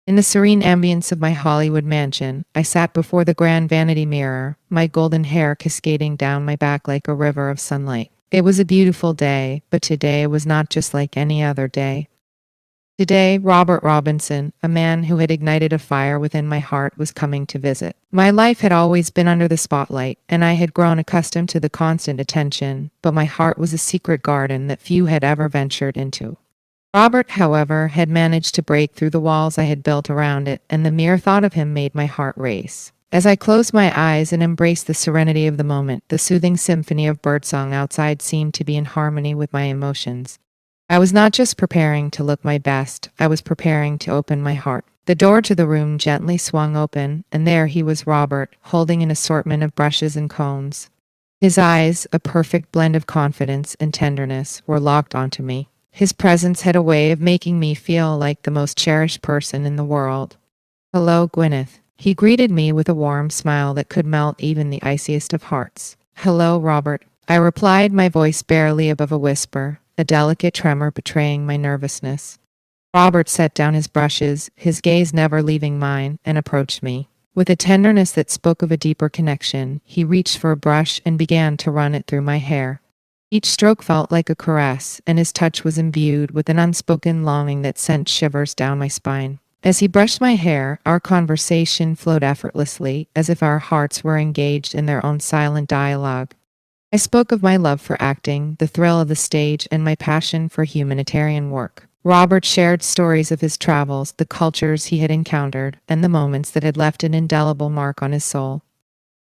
In the serene ambience of my Hollywood mansion, I sat before the grand vanity mirror, my golden hair cascading down my back like a river of sunlight. It was a beautiful day, but today was not just like any other day. Today, Robert Robinson, a man who had ignited a fire within my heart, was coming to visit. My life had always been under the spotlight, and I had grown accustomed to the constant attention, but my heart was a secret garden that few had ever ventured into. Robert, however, had managed to break through the walls I had built around it, and the mere thought of him made my heart race. As I closed my eyes and embraced the serenity of the moment, the soothing symphony of birdsong outside seemed to be in harmony with my emotions. I was not just preparing to look my best, I was preparing to open my heart. The door to the room gently swung open, and there he was, Robert, holding an assortment of brushes and combs. His eyes, a perfect blend of confidence and tenderness, were locked onto me. His presence had a way of making me feel like the most cherished person in the world. "Hello, Gwyneth." He greeted me with a warm smile that could melt even the iciest of hearts. "Hello, Robert," I replied, my voice barely above a whisper, a delicate tremor betraying my nervousness. Robert set down his brushes, his gaze never leaving mine, and approached me. With a tenderness that spoke of a deeper connection, he reached for a brush and began to run it through my hair. Each stroke felt like a caress, and his touch was imbued with an unspoken longing that sent shivers down my spine. As he brushed my hair, our conversation flowed effortlessly, as if our hearts were engaged in their own silent dialogue. I spoke of my love for acting, the thrill of the stage, and my passion for humanitarian work. Robert shared stories of his travels, the cultures he had encountered, and the moments that had left an indelible mark on his soul.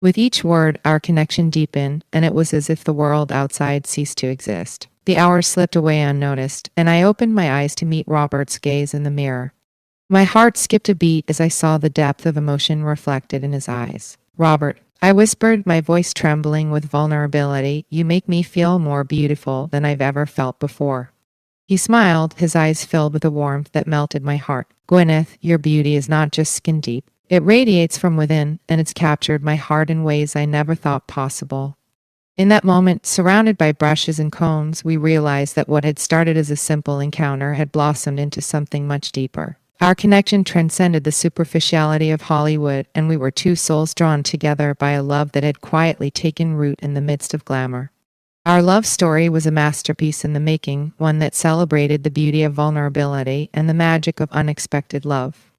With each word, our connection deepened, and it was as if the world outside ceased to exist. The hours slipped away unnoticed, and I opened my eyes to meet Robert's gaze in the mirror. My heart skipped a beat as I saw the depth of emotion reflected in his eyes. "Robert," I whispered, my voice trembling with vulnerability, "you make me feel more beautiful than I've ever felt before." He smiled, his eyes filled with a warmth that melted my heart. "Gwyneth, your beauty is not just skin deep. It radiates from within, and it's captured my heart in ways I never thought possible." In that moment, surrounded by brushes and combs, we realized that what had started as a simple encounter had blossomed into something much deeper. Our connection transcended the superficiality of Hollywood, and we were two souls drawn together by a love that had quietly taken root in the midst of glamour. Our love story was a masterpiece in the making, one that celebrated the beauty of vulnerability and the magic of unexpected love.